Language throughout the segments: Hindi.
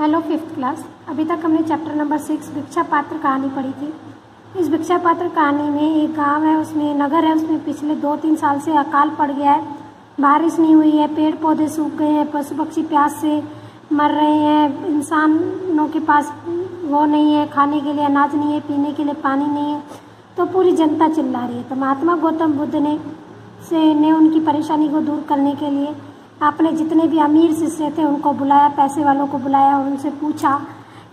Hello fifth class. अभी तक हमने चैप्टर नंबर 6 भिक्षा पात्र कहानी पढ़ी थी। इस भिक्षा पात्र कहानी में एक गांव है, उसमें नगर है, उसमें पिछले 2-3 साल से अकाल पड़ गया है, बारिश नहीं हुई है, पेड़ पौधे सूख गए हैं, पशु पक्षी प्यास से मर रहे हैं, इंसानों के पास वो नहीं है, खाने के लिए अनाज नहीं है, पीने के लिए पानी नहीं है, तो पूरी जनता चिल्ला रही है। तो महात्मा गौतम बुद्ध ने उनकी परेशानी को दूर करने के लिए आपने जितने भी अमीर शिष्य थे उनको बुलाया, पैसे वालों को बुलाया और उनसे पूछा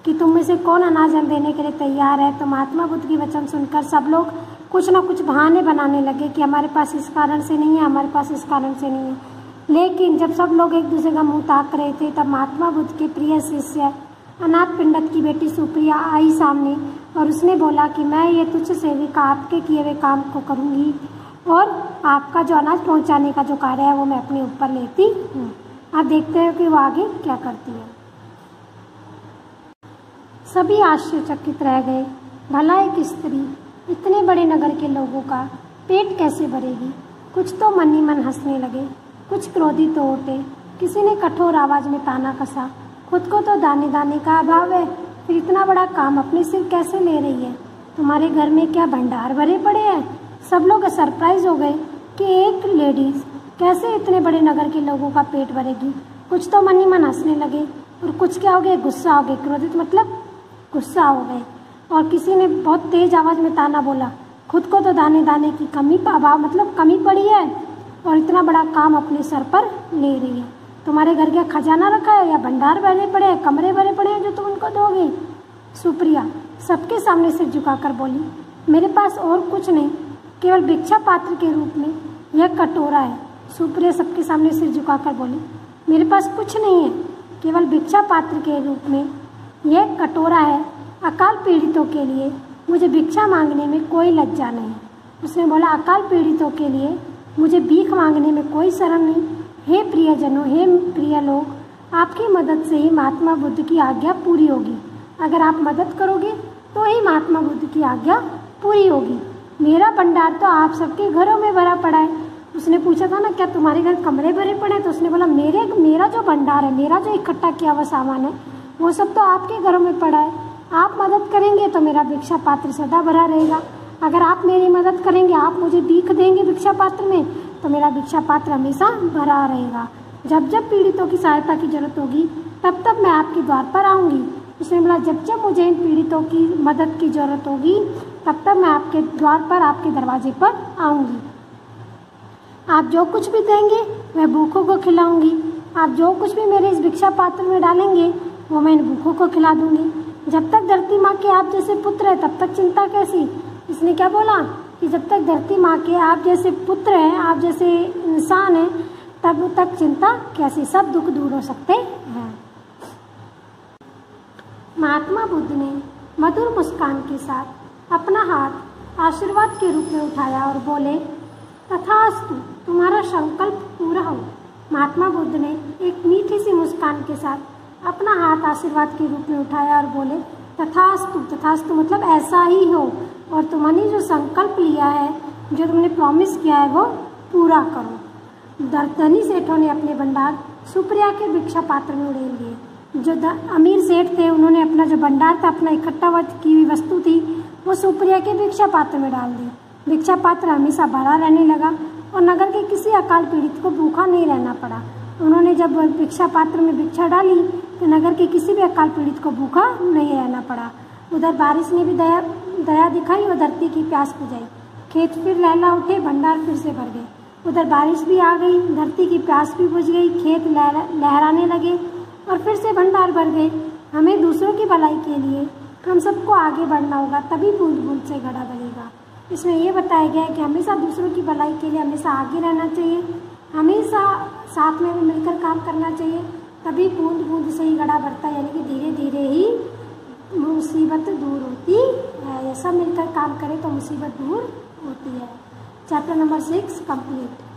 कि तुम में से कौन अनाज देने के लिए तैयार है। तो महात्मा बुद्ध की वचन सुनकर सब लोग कुछ ना कुछ बहाने बनाने लगे कि हमारे पास इस कारण से नहीं है, हमारे पास इस कारण से नहीं है। लेकिन जब सब लोग एक दूसरे का मुंह ताक रहे थे तब महात्मा बुद्ध के प्रिय शिष्य अनाथ पिंडत की बेटी सुप्रिया आई सामने और उसने बोला कि मैं ये तुच्छ सेविका आपके किए हुए काम को करूँगी और आपका जो अनाज पहुंचाने का जो कार्य है वो मैं अपने ऊपर लेती हूँ। आप देखते हैं कि वो आगे क्या करती है। सभी आश्चर्यचकित रह गए। भला एक स्त्री इतने बड़े नगर के लोगों का पेट कैसे भरेगी। कुछ तो मन ही मन हंसने लगे, कुछ क्रोधित तो उठे। किसी ने कठोर आवाज में ताना कसा, खुद को तो दाने दाने का अभाव है, फिर इतना बड़ा काम अपने सिर कैसे ले रही है। तुम्हारे घर में क्या भंडार भरे पड़े हैं। सब लोग सरप्राइज हो गए कि एक लेडीज कैसे इतने बड़े नगर के लोगों का पेट भरेगी। कुछ तो मन ही मन हंसने लगे और कुछ क्या हो गए, गुस्सा हो गए। क्रोधित मतलब गुस्सा हो गए। और किसी ने बहुत तेज आवाज में ताना बोला, खुद को तो दाने दाने की कमी अभाव मतलब कमी पड़ी है और इतना बड़ा काम अपने सर पर ले रही है। तुम्हारे घर का खजाना रखा है या भंडार भरे पड़े हैं, कमरे भरे पड़े हैं जो तुम उनको दोगे। सुप्रिया सबके सामने सिर झुकाकर बोली, मेरे पास और कुछ नहीं, केवल भिक्षा पात्र के रूप में यह कटोरा है। सुप्रिया सबके सामने सिर झुकाकर बोली, मेरे पास कुछ नहीं है, केवल भिक्षा पात्र के रूप में यह कटोरा है। अकाल पीड़ितों के लिए मुझे भिक्षा मांगने में कोई लज्जा नहीं। उसने बोला, अकाल पीड़ितों के लिए मुझे भीख मांगने में कोई शर्म नहीं। हे प्रियजनों, हे प्रिय लोग, आपकी मदद से ही महात्मा बुद्ध की आज्ञा पूरी होगी। अगर आप मदद करोगे तो ही महात्मा बुद्ध की आज्ञा पूरी होगी। मेरा भंडार तो आप सबके घरों में भरा पड़ा है। उसने पूछा था ना, क्या तुम्हारे घर कमरे भरे पड़े हैं। तो उसने बोला, मेरा जो भंडार है, मेरा जो इकट्ठा किया हुआ सामान है वो सब तो आपके घरों में पड़ा है। आप मदद करेंगे तो मेरा भिक्षा पात्र सदा भरा रहेगा। अगर आप मेरी मदद करेंगे, आप मुझे भीख देंगे भिक्षा पात्र में, तो मेरा भिक्षा पात्र हमेशा भरा रहेगा। जब जब पीड़ितों की सहायता की जरूरत होगी तब तब मैं आपके द्वार पर आऊँगी। उसने बोला, जब जब मुझे इन पीड़ितों की मदद की जरूरत होगी तब तब मैं आपके द्वार पर, आपके दरवाजे पर आऊँगी। आप जो कुछ भी देंगे मैं भूखों को खिलाऊंगी। आप जो कुछ भी मेरे इस भिक्षा पात्र में डालेंगे वो मैं इन भूखों को खिला दूंगी। जब तक धरती माँ के आप जैसे पुत्र है तब तक चिंता कैसी। इसने क्या बोला कि जब तक धरती माँ के आप जैसे पुत्र हैं, आप जैसे इंसान हैं, तब तक चिंता कैसी, सब दुख दूर हो सकते हैं। महात्मा बुद्ध ने मधुर मुस्कान के साथ अपना हाथ आशीर्वाद के रूप में उठाया और बोले, तथास्तु, तुम्हारा संकल्प पूरा हो। महात्मा बुद्ध ने एक मीठी सी मुस्कान के साथ अपना हाथ आशीर्वाद के रूप में उठाया और बोले, तथास्तु। तथास्तु मतलब ऐसा ही हो और तुमने जो संकल्प लिया है, जो तुमने प्रॉमिस किया है वो पूरा करो। धनी सेठों ने अपने भंडार सुप्रिया के भिक्षा पात्र में उड़ेल दिए। जो अमीर सेठ थे उन्होंने अपना जो भंडार था, अपना इकट्ठा की हुई वस्तु थी, वो सुप्रिया के भिक्षा पात्र में डाल दी। भिक्षा पात्र हमेशा भरा रहने लगा और नगर के किसी अकाल पीड़ित को भूखा नहीं रहना पड़ा। उन्होंने जब भिक्षा पात्र में भिक्षा डाली तो नगर के किसी भी अकाल पीड़ित को भूखा नहीं रहना पड़ा। उधर बारिश ने भी दया दिखाई और धरती की प्यास बुझाई। खेत फिर लहला उठे, भंडार फिर से भर गए। उधर बारिश भी आ गई, धरती की प्यास भी बुझ गई, खेत लहराने लगे और फिर से भंडार भर गए। हमें दूसरों की भलाई के लिए हम सबको आगे बढ़ना होगा, तभी बूंद बूंद से घड़ा भरेगा। इसमें ये बताया गया है कि हमेशा दूसरों की भलाई के लिए हमेशा आगे रहना चाहिए, हमेशा साथ में मिलकर काम करना चाहिए, तभी बूंद बूंद से ही घड़ा भरता है। यानी कि धीरे धीरे ही मुसीबत दूर होती है। सब मिलकर काम करें तो मुसीबत दूर होती है। Chapter number 6 complete.